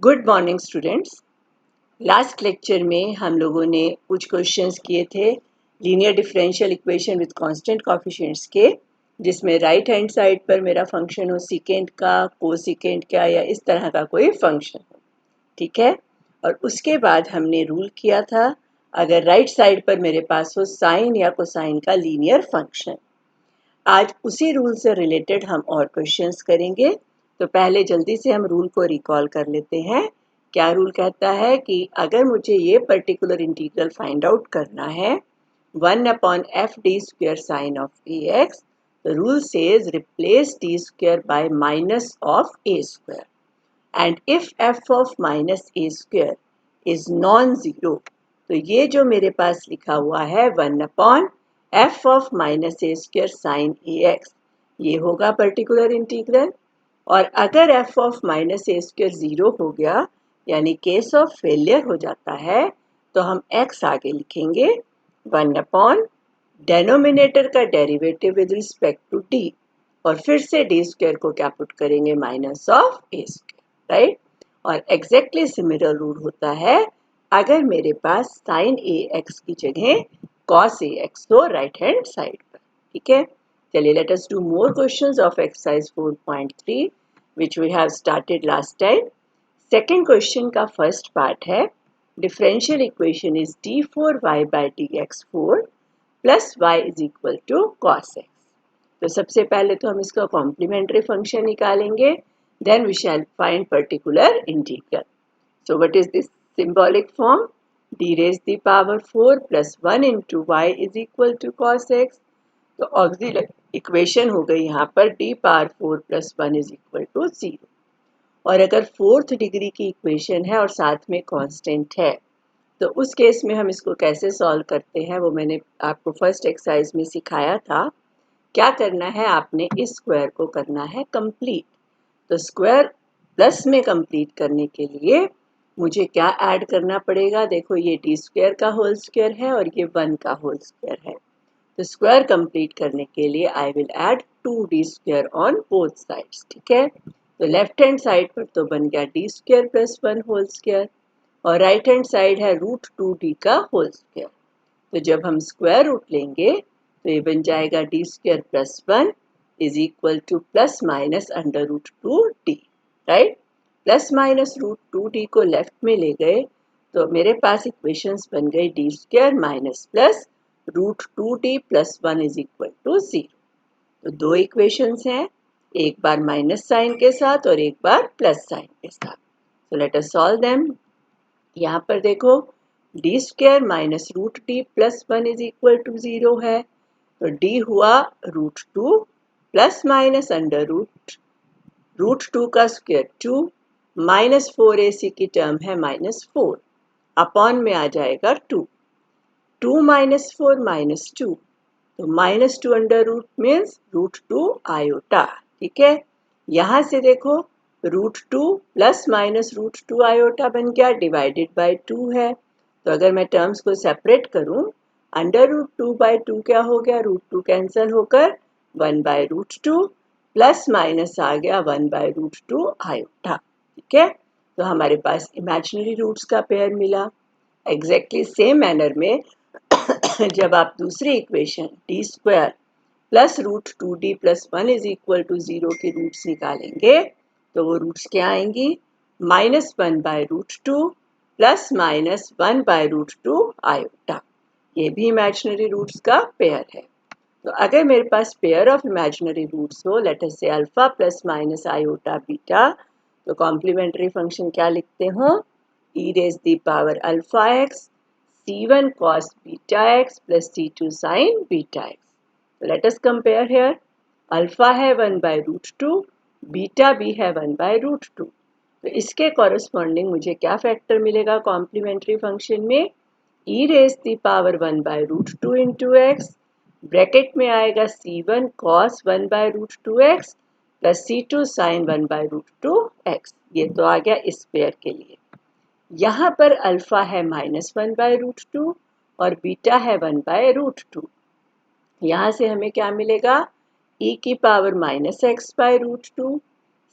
Good morning students. Last lecture में हम लोगों ने कुछ क्वेश्चंस किए थे linear differential equation with constant coefficients के, जिसमें राइट हैंड साइड पर मेरा फंक्शन हो सीकेंट का, कोसिकेंट का या इस तरह का कोई फंक्शन हो। ठीक है। और उसके बाद हमने रूल किया था अगर राइट साइड पर मेरे पास हो साइन या कोसाइन का लीनियर फंक्शन। आज उसी रूल से रिलेटेड हम और क्वेश्चंस करेंगे। तो पहले जल्दी से हम रूल को रिकॉल कर लेते हैं। क्या रूल कहता है कि अगर मुझे ये पर्टिकुलर इंटीग्रल फाइंड आउट करना है 1/f d² sin of ax, the rule says replace d² by minus of a², and if f of minus a² is non-zero, तो ये जो मेरे पास लिखा हुआ है 1/f of minus a² sin ax, ये होगा पर्टिकुलर इंटीग्रल। और अगर f of minus a² 0 हो गया, यानी केस ऑफ फेलियर हो जाता है, तो हम x आगे लिखेंगे 1/ डेनोमिनेटर का derivative with respect to d, और फिर से d² को क्या पुट करेंगे माइनस ऑफ a², राइट। और एग्जैक्टली सिमिलर रूल होता है अगर मेरे पास sin ax की जगह cos ax हो राइट हैंड साइड पर। ठीक है, चलिए let us do more questions of exercise 4.3 which we have started last time. Second question का फर्स्ट पार्ट है differential equation is d4y by dx4 plus y is equal to cos x। तो सबसे पहले तो हम इसका कॉम्प्लीमेंट्री फंक्शन निकालेंगे, then we shall find particular integral. So what is this symbolic form? d raised the power 4 plus 1 into y is equal to cos x। तो auxiliary equation हो गई यहाँ पर d power 4 plus 1 is equal to 0। और अगर fourth degree की equation है और साथ में कांस्टेंट है, तो उस केस में हम इसको कैसे सॉल्व करते हैं वो मैंने आपको फर्स्ट एक्सरसाइज में सिखाया था। क्या करना है, आपने इस स्क्वायर को करना है कंप्लीट। तो स्क्वायर प्लस में कंप्लीट करने के लिए मुझे क्या ऐड करना पड़ेगा? देखो ये d² का होल स्क्वायर है और ये 1 का होल स्क्वायर है। तो स्क्वायर कंप्लीट करने के लिए I will add 2d² on both sides. ठीक है, तो लेफ्ट हैंड साइड पर तो बन गया d² प्लस 1 होल स्क्वायर, और राइट हैंड साइड है √2d का होल स्क्वायर। तो जब हम स्क्वायर रूट लेंगे तो ये बन जाएगा d² plus 1 is equal two plus minus √2d, right. Plus minus √2d को लेफ्ट में ले गए तो मेरे पास इक्वेशंस बन गई d² minus plus √2d plus 1 is equal to 0। तो दो इक्वेशंस हैं, एक बार माइनस साइन के साथ और एक बार प्लस साइन के साथ। तो लेट अस सॉल्व देम। यहाँ पर देखो d² minus √d plus 1 is equal to 0 है, तो d हुआ √2 प्लस माइनस √2 का स्क्वायर 2 माइनस 4ac की टर्म है -4, अपॉन में आ जाएगा 2 माइनस 4 माइनस 2, तो -2 अंडर रूट मीन्स √2 आयोटा। ठीक है, यहाँ से देखो √2 प्लस माइनस √2 आयोटा बन गया, डिवाइडेड बाय 2 है। तो अगर मैं टर्म्स को सेपरेट करूं, अंडर √2 बाय 2 क्या हो गया, √2 कैंसिल होकर 1 बाय √2 प्लस माइनस आ गया 1 बाय √2 आयोटा। ठीक है, तो हमारे पास इमेजिनरी रूट्स का पेयर मिला। एग्जैक्टली सेम मैनर में जब आप दूसरी equation d² plus √2d plus 1 is equal to 0 की रूट्स निकालेंगे, तो वो रूट्स क्या आएंगी, -1 by √2 plus minus 1 by √2 iota. ये भी इमेजिनरी रूट्स का पेयर है। तो अगर मेरे पास पेयर ऑफ इमेजिनरी रूट्स हो, लेट अस से alpha plus minus iota beta, तो कॉम्प्लीमेंट्री फंक्शन क्या लिखते हो, e raised the power alpha x c1 cos beta x plus c2 sin beta x। So let us compare here. Alpha है 1 by √2, beta भी है 1 by √2। तो इसके corresponding मुझे क्या फैक्टर मिलेगा कॉम्प्लीमेंट्री फंक्शन में, e raised the power 1 by √2 into x, bracket में आएगा c1 cos 1 by √2x plus c2 sin 1 by √2x। ये तो आ गया इस पेयर के लिए। यहाँ पर अल्फा है -1 बाय √2 और बीटा है 1 बाय √2। यहाँ से हमें क्या मिलेगा, e की power -x by √2,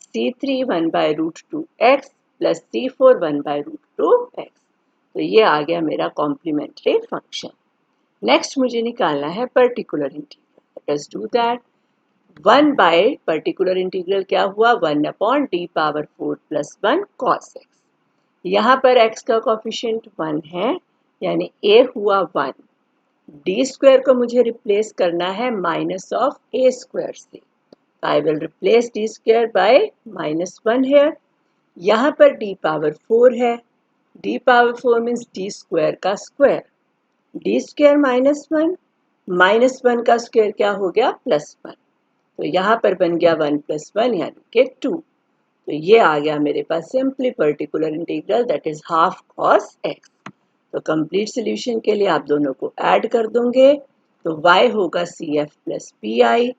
c3 1 by √2x plus C4 1/√2x। तो ये आ गया मेरा कॉम्प्लीमेंट्री फंक्शन। नेक्स्ट मुझे निकालना है particular integral. Let's do that. 1 by particular integral क्या हुआ, 1/d⁴ प्लस 1 cos x। यहाँ पर x का कोफिशिएंट 1 है, यानी a हुआ 1। डी स्क्वायर को मुझे रिप्लेस करना है माइनस ऑफ a स्क्वायर से। I will replace d square by -1 है। यहाँ पर d⁴ है, d⁴ मीन्स d स्क्वायर का स्क्वायर। d स्क्वायर -1 का स्क्वायर क्या हो गया, +1। तो यहाँ पर बन गया 1 + 1 यानी कि 2। तो ये आ गया मेरे पास simply particular integral, that is half cos x। तो कंप्लीट सोल्यूशन के लिए आप दोनों को ऐड कर दोगे, तो y होगा CF + PI।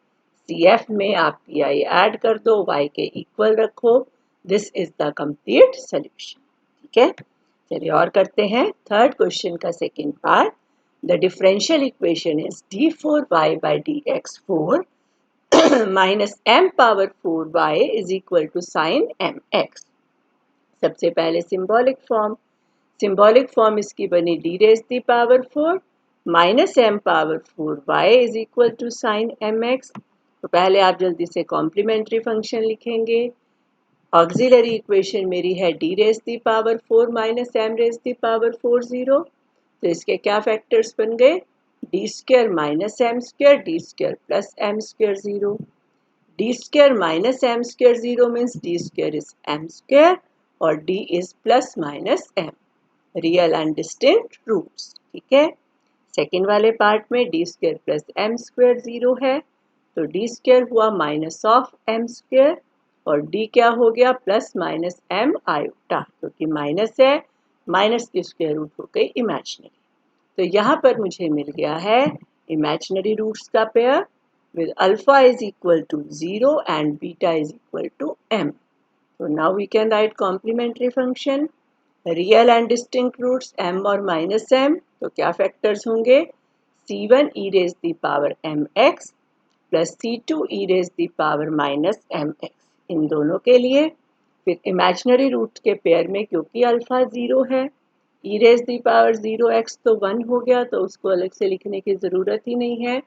CF में आप PI ऐड कर दो, y के इक्वल रखो। This is the complete solution. ठीक है, चलिए और करते हैं थर्ड क्वेश्चन का second part. The differential equation is d4y/dx4 minus m⁴y is equal to sine mx। सबसे पहले सिंबॉलिक फॉर्म इसकी बनी d⁴ minus m⁴y is equal to sine mx। तो पहले आप जल्दी से कॉम्प्लीमेंट्री फंक्शन लिखेंगे। ऑक्सिलरी इक्वेशन मेरी है d⁴ माइनस m⁴ 0। तो इसके क्या फैक्टर्स बन गए, d square minus m² d² plus m² 0। d square minus m² 0 means d square is m² और d is plus minus m, real and distinct roots. ठीक है, सेकेंड वाले पार्ट में d² प्लस m² 0 है, तो d square हुआ minus of m² और d क्या हो गया, प्लस माइनस m आयोटा, क्योंकि माइनस है, माइनस की स्क्वायर रूट हो गई इमेजिनरी। तो यहाँ पर मुझे मिल गया है इमेजिनरी रूट्स का pair with alpha is equal to 0 and beta is equal to m. So now we can write complementary function. Real and distinct roots m और minus m, तो क्या factors होंगे, c1 e raised the power mx plus c2 e raised the power minus mx, इन दोनों के लिए। फिर imaginary root के pair में क्योंकि अल्फा 0 है, e raised the power 0x तो 1 हो गया, तो उसको अलग से लिखने की ज़रूरत ही नहीं है।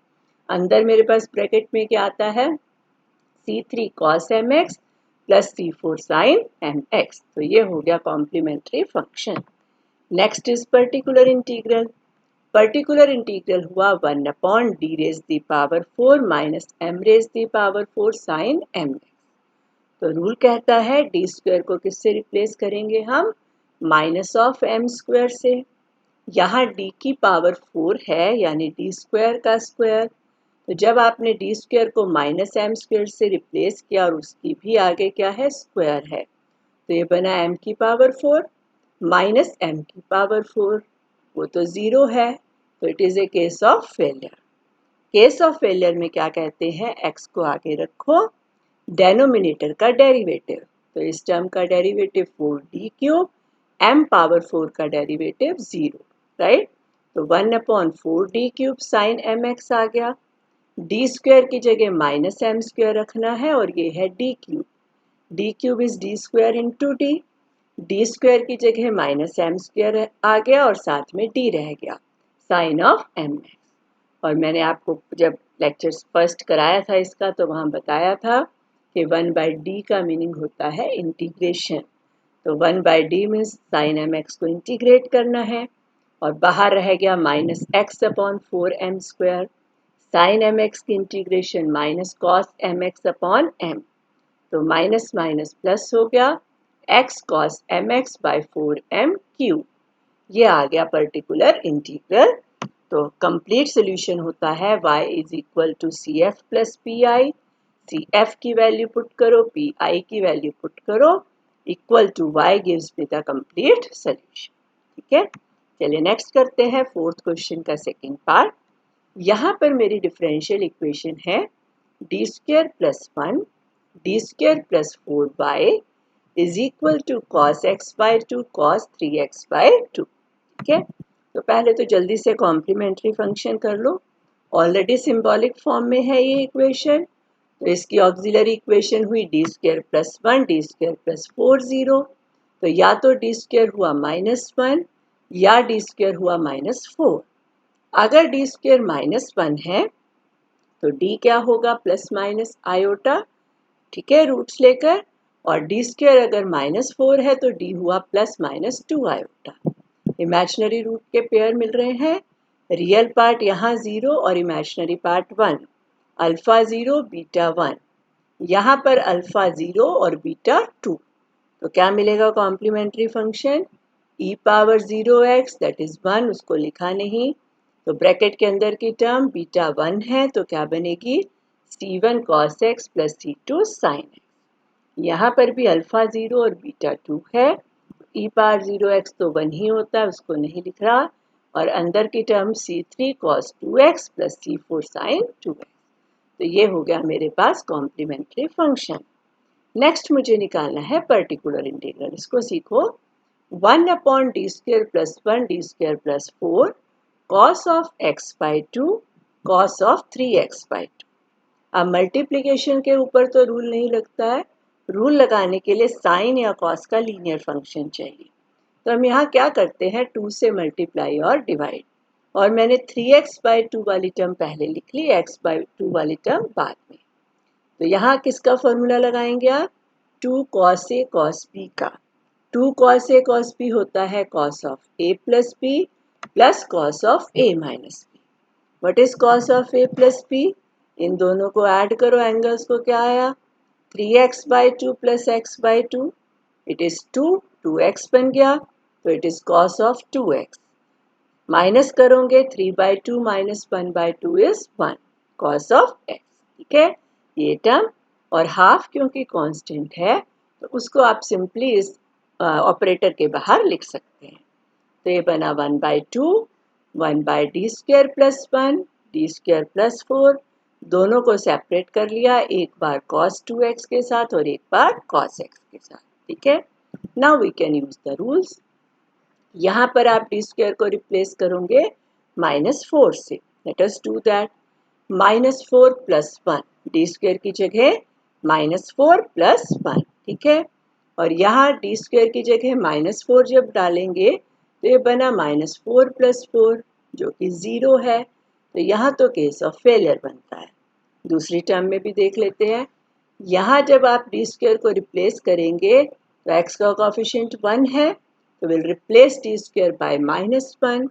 अंदर मेरे पास ब्रैकेट में क्या आता है, c3 cos mx plus c4 sin mx। तो ये हो गया complementary function. Next is particular integral. Particular integral हुआ 1/d⁴ minus m⁴ sin mx। तो रूल कहता है डी स्क्वायर को किससे रिप्लेस करेंगे हम, माइनस ऑफ m² से। यहाँ d की पावर 4 है, यानी d स्क्वायर का स्क्वायर। तो जब आपने d स्क्वायर को माइनस m² से रिप्लेस किया और उसकी भी आगे क्या है, स्क्वायर है, तो ये बना m की पावर 4 माइनस m की पावर 4, वो तो 0 है, तो it is a case of failure. Case of failure में क्या कहते हैं, x को आगे रखो, डेनोमिनेटर का डेरिवेटिव, तो इस टर्म का डेरिवेटिव 4d3, m पावर 4 का डेरिवेटिव 0, राइट। तो 1/4d³ साइन mx आ गया। डी स्क्वायर की जगह माइनस m² रखना है और ये है d³ is d square into D. D square की जगह माइनस m² आ गया और साथ में d रह गया, साइन ऑफ mx। और मैंने आपको जब लेक्चर्स फर्स्ट कराया था इसका, तो वहाँ बताया था कि 1/d का मीनिंग होता है इंटीग्रेशन। तो 1/d मीन्स साइन mx को इंटीग्रेट करना है, और बाहर रह गया माइनस x/4m²। साइन mx की इंटीग्रेशन माइनस कॉस mx/m, तो माइनस माइनस प्लस हो गया, x cos mx/4m³। ये आ गया पर्टिकुलर इंटीग्रल। तो कंप्लीट सोल्यूशन होता है y is equal to CF plus PI। CF की वैल्यू पुट करो, PI की वैल्यू पुट करो, equal to y gives me the complete solution. ठीक है, चलिए नेक्स्ट करते हैं फोर्थ क्वेश्चन का सेकेंड पार्ट। यहाँ पर मेरी डिफरेंशियल इक्वेशन है d² plus 1 d² plus 4y is equal to cos x/2 cos 3x/2। ठीक है, तो पहले तो जल्दी से कॉम्प्लीमेंट्री फंक्शन कर लो। ऑलरेडी सिंबॉलिक फॉर्म में है ये इक्वेशन, तो इसकी ऑक्सिलरी इक्वेशन हुई d² प्लस 1 d² प्लस 4 0। तो या तो डी स्क्वायर हुआ -1 या डी स्क्वायर हुआ -4। अगर डी स्क्वायर -1 है तो डी क्या होगा, प्लस माइनस आयोटा, ठीक है, रूट्स लेकर। और डी स्क्वायर अगर -4 है तो डी हुआ +-2 आयोटा। इमेजिनरी रूट के पेयर मिल रहे हैं। रियल पार्ट यहाँ 0 और इमेजिनरी पार्ट 1। अल्फा 0 बीटा 1, यहाँ पर अल्फा 0 और बीटा 2। तो क्या मिलेगा complementary function, e power 0x that is 1, उसको लिखा नहीं। तो ब्रैकेट के अंदर की टर्म बीटा 1 है तो क्या बनेगी, c1 cos x plus c2 sin x। यहाँ पर भी अल्फा 0 और बीटा 2 है, e पावर 0x तो 1 ही होता है, उसको नहीं लिख रहा। और अंदर की term c3 cos 2x plus c4 sin 2x। तो ये हो गया मेरे पास कॉम्प्लीमेंट्री फंक्शन। नेक्स्ट मुझे निकालना है पर्टिकुलर इंटीग्रल। इसको सीखो। 1/d² plus 1d² plus 4 cos of x by 2 cos of 3x/2। अब मल्टीप्लिकेशन के ऊपर तो रूल नहीं लगता है, रूल लगाने के लिए साइन या कॉस का लीनियर फंक्शन चाहिए। तो हम यहाँ क्या करते हैं, 2 से मल्टीप्लाई और डिवाइड। और मैंने 3x/2 वाली टर्म पहले लिख ली, x/2 वाली टर्म बाद में। तो यहाँ किसका फॉर्मूला लगाएंगे आप, 2 cos a cos b का। 2 cos a cos b होता है cos of a plus b plus cos of a minus b। What is cos of a plus b, इन दोनों को ऐड करो, एंगल्स को क्या आया, 3x/2 plus x/2, it is 2x बन गया, तो it is cos of 2x। Minus करोगे 3/2 minus 1/2 is 1 cos of x, ठीक है, ये टर्म। और हाफ क्योंकि कांस्टेंट है तो उसको आप सिंपली इस ऑपरेटर के बाहर लिख सकते हैं। तो ये बना 1/2 1/d² प्लस 1 d² प्लस 4। दोनों को सेपरेट कर लिया, एक बार cos 2x के साथ और एक बार cos x के साथ, ठीक है। Now we can use the rules. यहाँ पर आप d² को रिप्लेस करोगे -4 से, let us do that. -4 plus 1, d² की जगह -4 प्लस 1, ठीक है। और यहाँ d² की जगह -4 जब डालेंगे तो ये बना -4 प्लस 4 जो कि 0 है। तो यहाँ तो केस ऑफ फेलियर बनता है। दूसरी टर्म में भी देख लेते हैं। यहाँ जब आप d² को रिप्लेस करेंगे तो x का कोफिशिएंट 1 है, तो विल रिप्लेस d² बाय -1।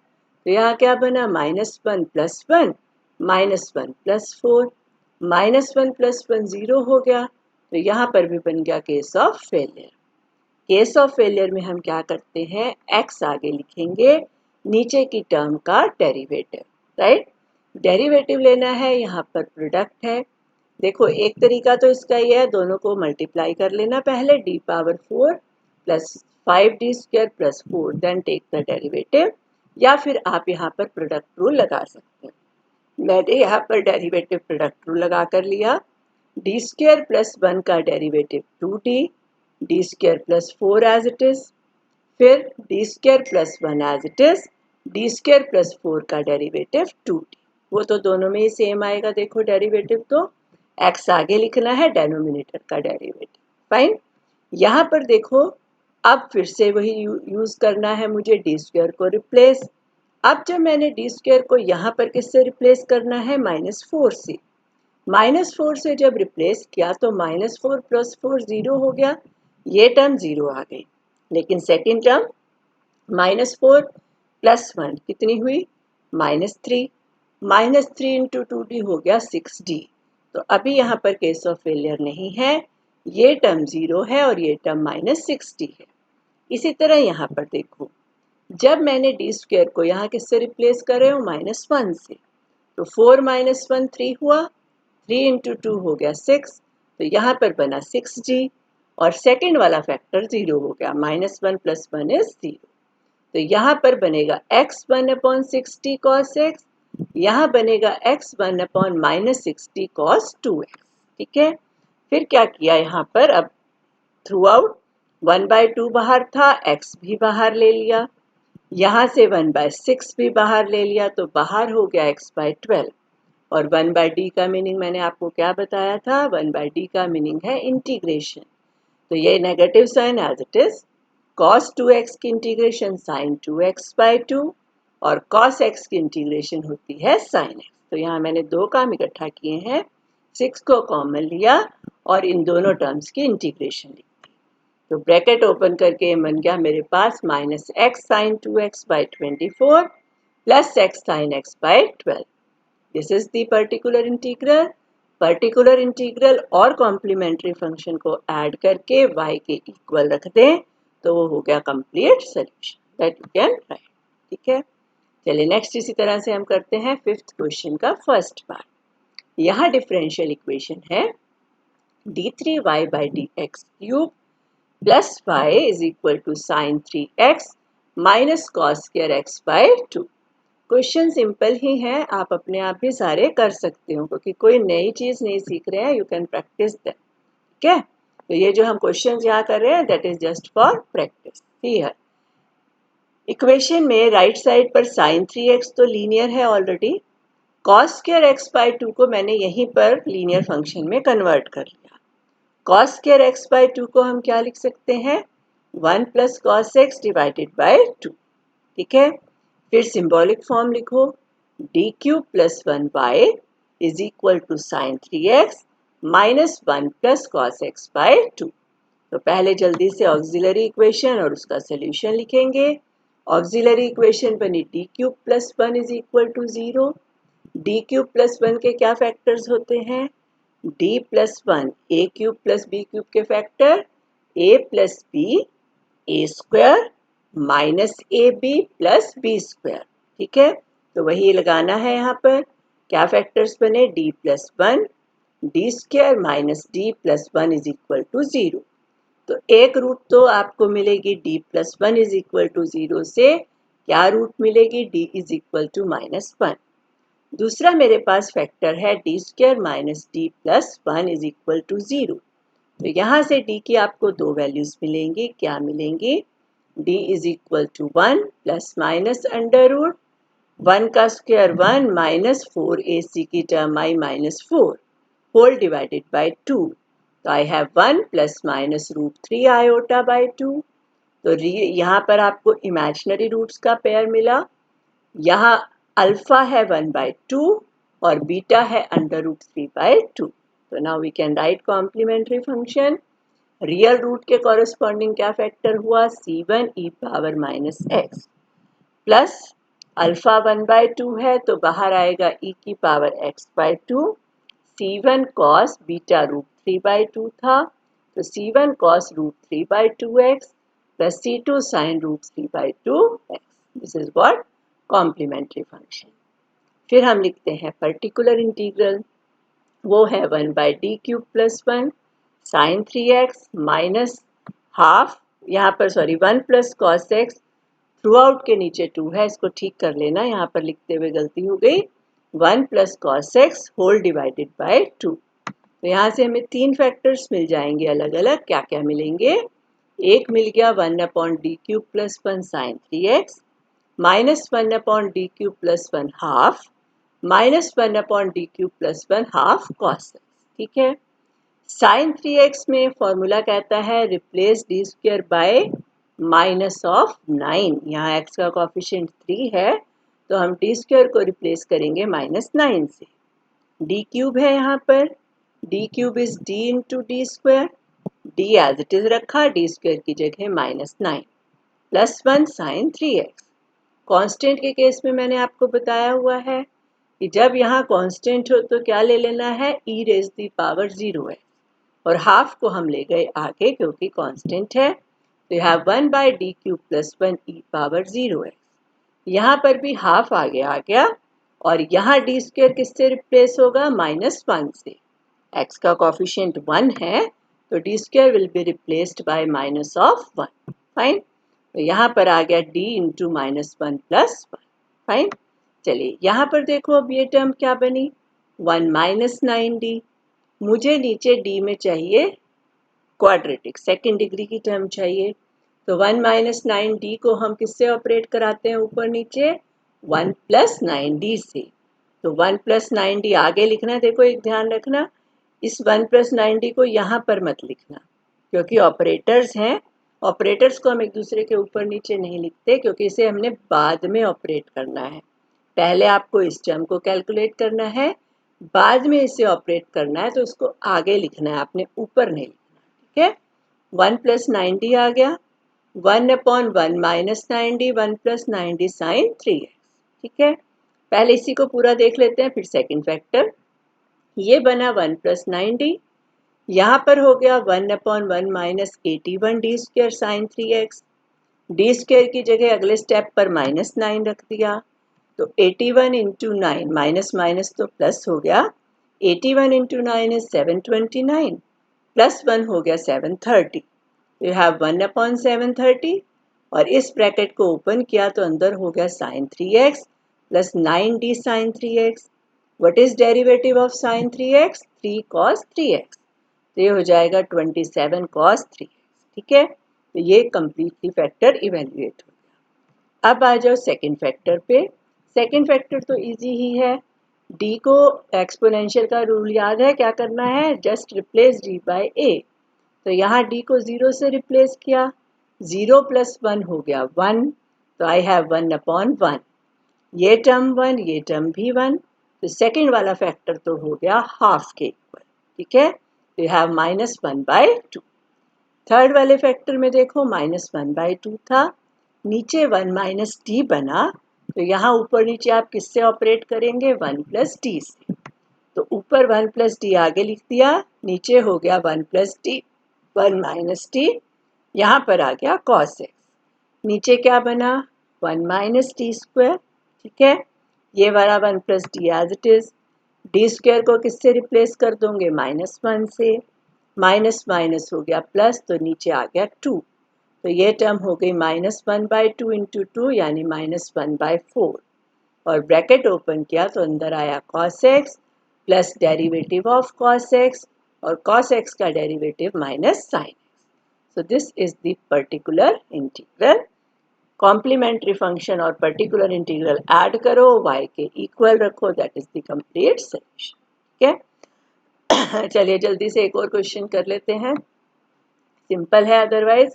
तो यहाँ क्या बना, -1 प्लस 1 -1 प्लस 4, -1 प्लस 1 0 हो गया। तो यहाँ पर भी बन गया case of failure. Case of failure में हम क्या करते हैं, x आगे लिखेंगे, नीचे की टर्म का डेरिवेटिव, राइट। डेरिवेटिव लेना है, यहाँ पर प्रोडक्ट है। देखो एक तरीका तो इसका ये है, दोनों को मल्टीप्लाई कर लेना पहले, d power 4 plus 5d² plus 4 then take the derivative. या फिर आप यहाँ पर प्रोडक्ट रूल लगा सकते हैं। मैंने यहाँ पर डेरिवेटिव प्रोडक्ट रूल लगा कर लिया। d² प्लस 1 का derivative 2d, d² plus 4 as it is, फिर d² plus 1 as it is, d² plus 4 का डेरिवेटिव 2d। वो तो दोनों में ही सेम आएगा, देखो डेरिवेटिव तो x आगे लिखना है, डेनोमिनेटर का डेरिवेटिव, फाइन। यहाँ पर देखो अब फिर से वही यूज करना है मुझे, d² को रिप्लेस। अब जब मैंने d² को यहाँ पर किससे रिप्लेस करना है, -4 से। -4 से जब रिप्लेस किया तो -4 प्लस 4 0 हो गया, ये टर्म 0 आ गई। लेकिन सेकेंड टर्म -4 प्लस 1 कितनी हुई, -3, -3 इंटू 2d हो गया 6d। तो अभी यहाँ पर केस ऑफ फेलियर नहीं है, ये टर्म 0 है और ये टर्म -6d है। इसी तरह यहाँ पर देखो, जब मैंने d² को यहाँ किससे रिप्लेस कर रहे हो, -1 से, तो 4 - 1 3 हुआ, 3 इंटू 2 हो गया 6, तो यहाँ पर बना 6d। और सेकेंड वाला फैक्टर 0 हो गया, -1 प्लस 1 इज 0। तो यहाँ पर बनेगा x1/60 cos x, यहाँ बनेगा x1/-60 cos 2x, ठीक है। फिर क्या किया यहाँ पर, अब थ्रू आउट 1/2 बाहर था, x भी बाहर ले लिया, यहाँ से 1/6 भी बाहर ले लिया, तो बाहर हो गया x/12। और 1/d का मीनिंग मैंने आपको क्या बताया था, 1/d का मीनिंग है इंटीग्रेशन। तो ये negative sine as it is, cos 2x की इंटीग्रेशन sin 2x/2 और cos x की इंटीग्रेशन होती है sin x। तो यहाँ मैंने दो काम इकट्ठा किए हैं, 6 को कॉमन लिया और इन दोनों टर्म्स की इंटीग्रेशन लिख दी। तो ब्रैकेट ओपन करके बन गया मेरे पास -x sin 2x/24 plus x sin x/12। This is the particular integral. Particular integral और कॉम्प्लीमेंट्री फंक्शन को ऐड करके y के इक्वल रख दें तो वो हो गया complete solution that you can write. ठीक है, चलिए नेक्स्ट इसी तरह से हम करते हैं फिफ्थ क्वेश्चन का फर्स्ट पार्ट। यहाँ डिफरेंशियल इक्वेशन है d3y/dx³ plus y is equal to sin 3x minus cos square x/2। Question simple ही है, आप अपने आप भी सारे कर सकते हो क्योंकि कोई नई चीज नहीं सीख रहे हैं, यू कैन प्रैक्टिस दैट। ठीक है, तो ये जो हम क्वेश्चन यहाँ कर रहे हैं that is just for practice. Here equation में राइट साइड पर sin 3x तो लीनियर है ऑलरेडी, cos square x/2 को मैंने यहीं पर लीनियर फंक्शन में कन्वर्ट कर लिया। cos square x/2 को हम क्या लिख सकते हैं, 1 plus cos x divided by 2। ठीक है, फिर सिंबॉलिक फॉर्म लिखो, d³ plus 1y is equal to sin 3x minus 1 plus cos x/2। तो पहले जल्दी से ऑक्सिलरी इक्वेशन और उसका सोल्यूशन लिखेंगे। ऑक्सिलरी इक्वेशन बनी d³ plus 1 is equal to 0। d³ plus 1 के क्या फैक्टर्स होते हैं, d plus 1 a³ plus b³ के factor a plus b a square minus A B plus B square. ठीक है, तो वही लगाना है यहाँ पर। क्या फैक्टर्स बने, d plus 1 D square minus D plus 1 is equal to 0। तो एक रूट तो आपको मिलेगी d plus 1 is equal to 0 से, क्या रूट मिलेगी, d इज इक्वल टू -1। दूसरा मेरे पास फैक्टर है d square minus D plus 1 is equal to 0। तो यहाँ से d की आपको दो वैल्यूज मिलेंगी, क्या मिलेंगी, d is equal to 1 plus minus under root 1 का स्क्वायर 1 माइनस 4ac की term I -4 whole divided by 2। तो I have 1 plus minus root 3 iota by 2। तो यहाँ पर आपको इमेजिनरी रूट्स का पेयर मिला। यहाँ अल्फा है 1/2 और बीटा है अंडर रूट 3/2। तो now we can write complementary function. Real root के कॉरेस्पॉन्डिंग क्या फैक्टर हुआ, c1 e power minus x plus alpha 1/2 है तो बाहर आएगा e की power x/2। c1 cos beta root 3/2 था तो c1 cos root 3/2x plus c2 sin root 3/2x। This is what complementary function. फिर हम लिखते हैं पर्टिकुलर इंटीग्रल, वो है 1/d³ plus 1 sin 3x minus half, यहाँ पर sorry 1 plus cos x, through out के नीचे 2 है, इसको ठीक कर लेना, यहाँ पर लिखते हुए गलती हो गई, 1 plus cos x whole divided by 2। तो यहाँ से हमें तीन फैक्टर्स मिल जाएंगे अलग अलग, क्या क्या मिलेंगे, एक मिल गया 1/d³ plus 1 sin 3x minus 1/d³ plus 1 half minus 1/d³ plus 1 half cos x। ठीक है, sin 3x में फॉर्मूला कहता है replace d square by minus of 9। यहाँ x का कोफिशिएंट 3 है तो हम d स्क्वायर को रिप्लेस करेंगे -9 से। d क्यूब है यहाँ पर, d cube is d into D square, d as it is रखा, d स्क्वायर की जगह -9 प्लस 1 sin 3x। कांस्टेंट के केस में मैंने आपको बताया हुआ है कि जब यहाँ कांस्टेंट हो तो क्या ले लेना है, e रेज दी पावर 0 है और हाफ को हम ले गए आगे क्योंकि कांस्टेंट है। तो यह 1/d³ प्लस 1 e पावर 0 है, यहाँ पर भी हाफ आगे आ गया और यहाँ d स्क्वायर किससे रिप्लेस होगा, -1 से। x का कोफिशिएंट 1 है तो d square will be replaced by minus of 1। Fine, तो यहाँ पर आ गया d इंटू -1 प्लस 1। फाइन, चलिए यहाँ पर देखो अब ये टर्म क्या बनी, 1 माइनस 9d। मुझे नीचे d में चाहिए क्वाड्रेटिक सेकेंड डिग्री की टर्म चाहिए, तो 1 माइनस 9d को हम किससे ऑपरेट कराते हैं, ऊपर नीचे 1 प्लस 9d से। तो 1 प्लस 9d आगे लिखना, देखो एक ध्यान रखना, इस 1 प्लस 9d को यहाँ पर मत लिखना क्योंकि ऑपरेटर्स हैं ऑपरेटर्स को हम एक दूसरे के ऊपर नीचे नहीं लिखते क्योंकि इसे हमने बाद में ऑपरेट करना है। पहले आपको इस टर्म को कैलकुलेट करना है, बाद में इसे ऑपरेट करना है, तो उसको आगे लिखना है, आपने ऊपर नहीं लिखना। ठीक है, 1 प्लस 90 आ गया, 1/1 माइनस 90, 1 प्लस 90 साइन 3x। ठीक है, पहले इसी को पूरा देख लेते हैं, फिर सेकेंड फैक्टर। ये बना 1 प्लस 90, यहाँ पर हो गया 1/1 minus 81 D square sine 3x। D square की जगह अगले स्टेप पर -9 रख दिया, तो 81 इंटू 9, माइनस माइनस तो प्लस हो गया, 81 इंटू 9 इज 729, प्लस 1 हो गया 730। यू हैव 1/730 और इस ब्रैकेट को ओपन किया तो अंदर हो गया sine 3x plus 9d sine 3x। What is derivative of sine 3x? 3 cos 3x। तो ये हो जाएगा 27 cos 3x। ठीक है, तो ये कंप्लीटली फैक्टर इवेल्युएट हो गया। अब आ जाओ सेकंड फैक्टर पे। सेकंड फैक्टर तो इजी ही है, d को एक्सपोनेंशियल का रूल याद है, क्या करना है, just replace d by a। तो यहाँ d को 0 से रिप्लेस किया, 0 प्लस 1 हो गया 1, तो आई हैव 1/1। ये टर्म 1, ये टर्म भी 1, तो सेकेंड वाला फैक्टर तो हो गया हाफ के इक्वल। ठीक है, तो यू हैव -1/2। थर्ड वाले फैक्टर में देखो -1/2 था, नीचे 1 माइनस डी बना, तो यहाँ ऊपर नीचे आप किससे ऑपरेट करेंगे, 1 प्लस डी से। तो ऊपर 1 प्लस डी आगे लिख दिया, नीचे हो गया 1 प्लस डी 1 माइनस टी, यहाँ पर आ गया cos x। नीचे क्या बना, 1 माइनस टी स्क्वायर। ठीक है, ये वाला 1 plus D as it is. D square को किससे रिप्लेस कर दोगे, -1 से, माइनस माइनस हो गया प्लस, तो नीचे आ गया 2, तो ये टर्म हो गई -1/2 इंटू 2 यानी -1/4, और ब्रैकेट ओपन किया तो अंदर आया cos x plus derivative of cos x, और cos x का derivative minus sin x। So this is the particular integral। Complementary function और पर्टिकुलर इंटीग्रल ऐड करो, y के इक्वल रखो, that is the complete solution. ठीक है, चलिए जल्दी से एक और क्वेश्चन कर लेते हैं, सिंपल है अदरवाइज।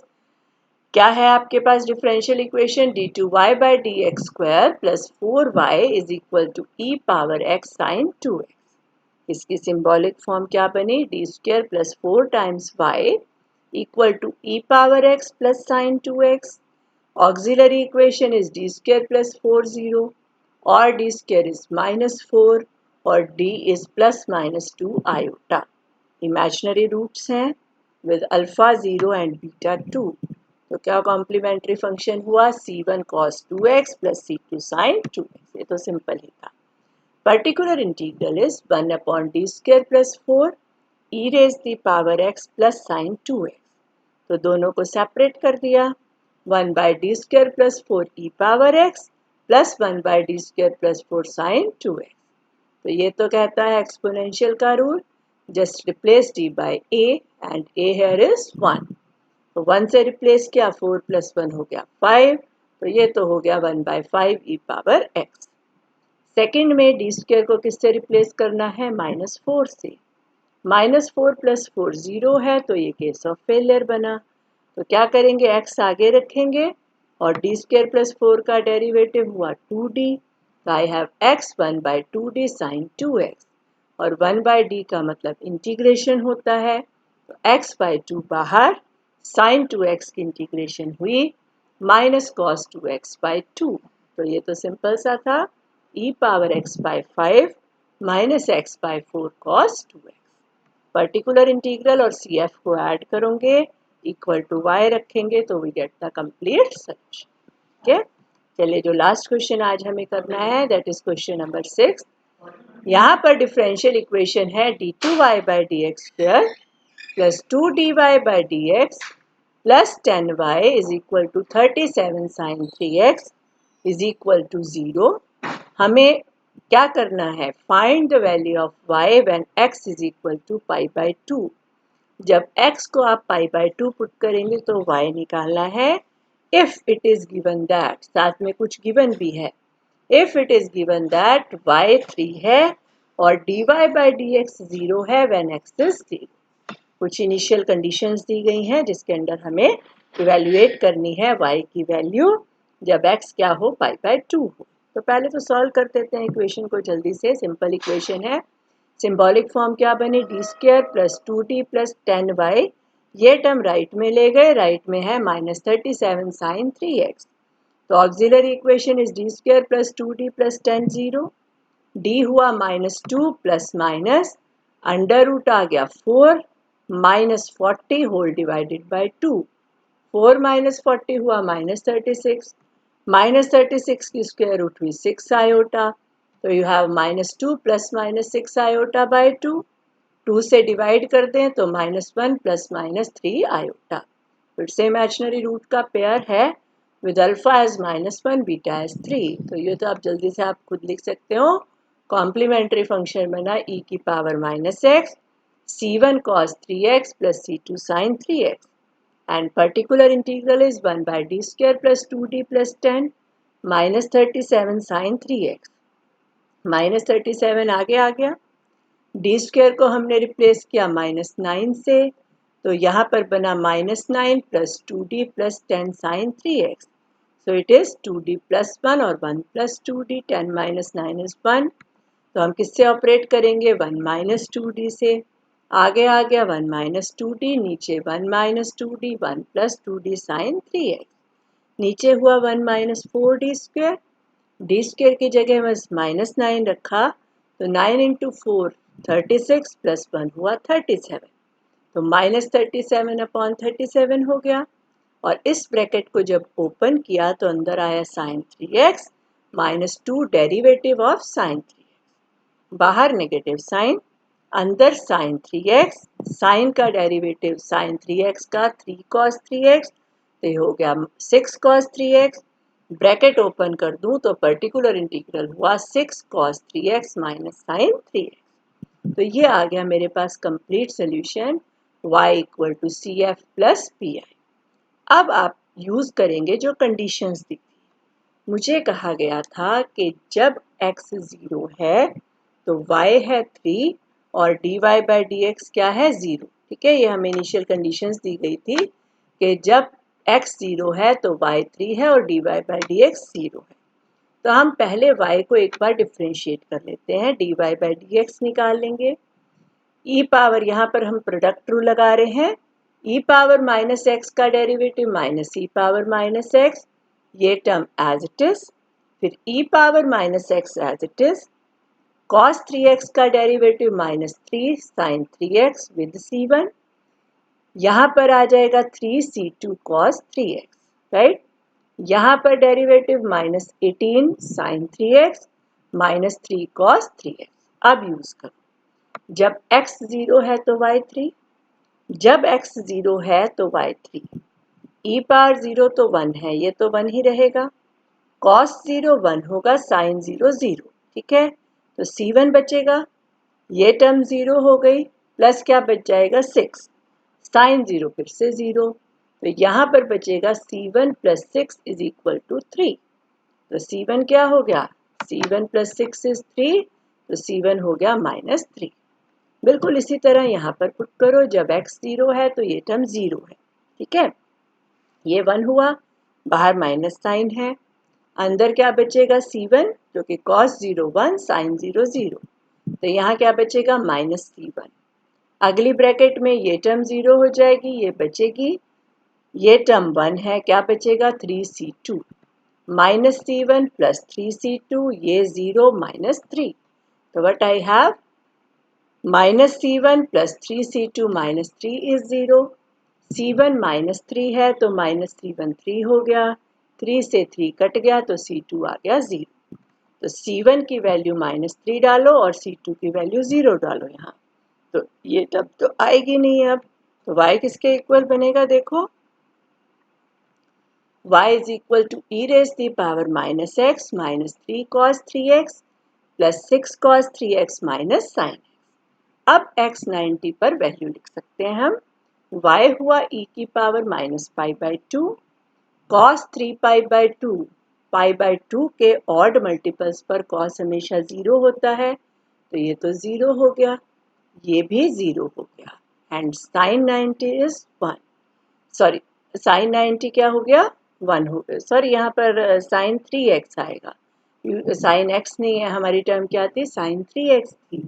क्या है आपके पास differential equation, d2y/dx² plus 4y is equal to e power x sine 2x। इसकी सिंबॉलिक फॉर्म क्या बनी, d² plus 4 times y equal to e power x plus sine 2x। Auxiliary equation is d² plus 4 और d² is -4 और d is ±2 iota. Imaginary roots हैं with alpha 0 and beta 2, तो क्या complementary function हुआ, c1 cos 2x plus c2 sin 2x। ये तो simple ही था। Particular integral is 1/d² plus 4 e raise the power x plus sine 2x। तो दोनों को सेपरेट कर दिया, 1/d² plus 4 e power x plus 1/d² plus 4 sine 2x। तो ये तो कहता है एक्सपोनेंशियल का rule, just replace d by a and a here is 1। तो 1 से रिप्लेस किया, 4 प्लस 1 हो गया 5, तो ये तो हो गया 1/5 e पावर x। सेकेंड में d² को किससे रिप्लेस करना है, -4 से, -4 प्लस 4 0 है, तो ये केस ऑफ फेलियर बना। तो क्या करेंगे, x आगे रखेंगे और d² प्लस 4 का डेरिवेटिव हुआ 2d, तो I have x 1/2d sign 2x, और 1/d का मतलब इंटीग्रेशन होता है, तो x/2 बाहर, साइन 2x की इंटीग्रेशन हुई माइनस cos 2x/2। तो ये तो सिंपल सा था, e power x/5 minus x/4 cos 2x। Particular integral और CF को ऐड करोगे, इक्वल टू y रखेंगे, तो we get the complete solution. ठीक है, चलिए जो लास्ट क्वेश्चन आज हमें करना है, दैट इज क्वेश्चन नंबर 6। यहाँ पर डिफरेंशियल इक्वेशन है d2y/dx² plus 2dy/dx plus 10y is equal to 37 sine 3x is equal to 0। हमें क्या करना है, find the value of y when x is equal to π/2। जब x को आप π/2 पुट करेंगे तो y निकालना है, if it is given that, साथ में कुछ गिवन भी है, if it is given that y 3 है और dy/dx 0 है व्हेन x इज 0। कुछ इनिशियल कंडीशंस दी गई हैं जिसके अंडर हमें इवेल्युएट करनी है y की वैल्यू जब x क्या हो π/2 हो। तो पहले तो सॉल्व कर देते हैं इक्वेशन को जल्दी से। सिंपल इक्वेशन है, सिंबॉलिक फॉर्म क्या बनी, d² + 2t + 10y। ये टर्म राइट में ले गए, राइट में है -37 sin 3x। तो auxiliary equation is d² + 2t + 10 0। d हुआ -2 प्लस माइनस अंडर रूट आ गया 4 -40 होल डिवाइडेड बाय 2। 4 - 40 हुआ -36, -36 की स्क्वायर रूट हुई 6 आयोटा। तो यू हैव -2 + -6 आयोटा बाय 2। 2 से डिवाइड कर दें तो -1 + -3 आयोटा। फिर से इमेजिनरी रूट का पेयर है with alpha as -1 beta as 3। तो ये तो आप जल्दी से आप खुद लिख सकते हो। कॉम्प्लीमेंट्री फंक्शन बना e की power -x c1 cos 3x + c2 sin 3x and particular integral is 1 by d square plus 2d plus 10 minus 37 sin 3x। -37 आगे आ गया, डी स्क्वायर को हमने रिप्लेस किया -9 से, तो यहाँ पर बना -9 + 2d + 10 sin 3x। So it is 2d + 1 और 1 + 2d, 10 - 9 is 1। तो हम किससे ऑपरेट करेंगे, 1 - 2d से। आगे आ गया 1 - 2d, नीचे 1 - 2d, 1 + 2d sin 3x। नीचे हुआ 1 - 4d स्क्वायर, डी स्क्वायर की जगह बस -9 रखा, तो 9 × 4 36 + 1 हुआ 37। तो -37/37 हो गया। और इस ब्रैकेट को जब ओपन किया तो अंदर आया sin 3x -2 derivative of sin 3x। बाहर नेगेटिव साइन, अंदर sin 3x, साइन का डेरिवेटिव sin 3x का 3 cos 3x, तो ये हो गया 6 cos 3x। ब्रैकेट ओपन कर दूं तो पर्टिकुलर इंटीग्रल हुआ 6 cos 3x - sin 3x। तो ये आ गया मेरे पास complete solution y = CF + PI। अब आप यूज करेंगे जो कंडीशंस दी थी। मुझे कहा गया था कि जब x 0 है तो y है 3 और dy/dx क्या है 0। ठीक है, ये हमें इनिशियल कंडीशंस दी गई थी कि जब x 0 है तो y 3 है और dy/dx 0 है। तो हम पहले y को एक बार डिफ्रेंशिएट कर लेते हैं, dy/dx निकाल लेंगे। e पावर यहाँ पर हम प्रोडक्ट रूल लगा रहे हैं, e पावर -x का डेरिवेटिव -e पावर -x, ये टर्म एज इट इज। फिर e power -x as it is, cos 3x का derivative -3 sin 3x with c1, यहाँ पर आ जाएगा 3c2 cos 3x, राइट। यहाँ पर derivative -18 sin 3x -3 cos 3x। अब यूज करो, जब x 0 है तो y 3, जब x 0 है तो y 3, e पावर 0 तो 1 है, ये तो 1 ही रहेगा, cos 0 1 होगा, sin 0 0। ठीक है, तो c1 बचेगा, ये टर्म 0 हो गई, प्लस क्या बच जाएगा 6, sin 0 फिर से 0, तो यहाँ पर बचेगा c1 + 6 = 3। तो c1 क्या हो गया, c1 + 6 is 3, तो c1 हो गया -3। बिल्कुल इसी तरह यहाँ पर पुट करो, जब x 0 है तो ये टर्म 0 है। ठीक है, ये 1 हुआ, बाहर माइनस साइन है, अंदर क्या बचेगा c1 जो कि cos 0 1 sin 0 0, तो यहाँ क्या बचेगा -c1। अगली ब्रैकेट में ये टर्म 0 हो जाएगी, ये बचेगी, ये टर्म 1 है, क्या बचेगा 3c2, -c1 + 3c2, ये 0 -3। तो what I have, -c1 + 3c2 -3 is 0, c1 -3 है तो -c1 3 हो गया, 3 से 3 कट गया तो c2 आ गया 0। तो c1 की वैल्यू -3 डालो और c2 की वैल्यू 0 डालो यहाँ, तो ये तब तो आएगी नहीं। अब तो y किसके इक्वल बनेगा, देखो y is equal to e raised to the power -x -3 cos 3x plus 6 cos 3x minus sin x। अब x 90 पर वैल्यू लिख सकते हैं हम, y हुआ e की पावर -π/2, cos 3π/2, π/2 के ऑड मल्टीपल्स पर cos हमेशा 0 होता है, तो ये तो 0 हो गया, ये भी 0 हो गया, and sin 90 is 1, sorry sine 90 क्या हो गया 1 हो गया, सॉरी यहाँ पर साइन 3x आएगा, साइन x नहीं है, हमारी टर्म क्या थी साइन 3x थी,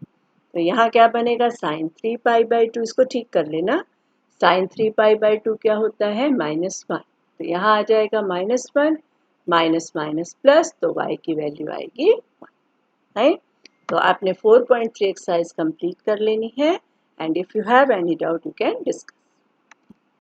तो यहाँ क्या बनेगा साइन 3 पाई/2, इसको ठीक कर लेना, साइन 3 पाई/2 क्या होता है -1, तो यहाँ आ जाएगा -1 माइनस माइनस प्लस, तो y की वैल्यू आएगी 1, राइट। तो आपने 4.3 एक्सरसाइज कंप्लीट कर लेनी है, and if you have any doubt you can discuss.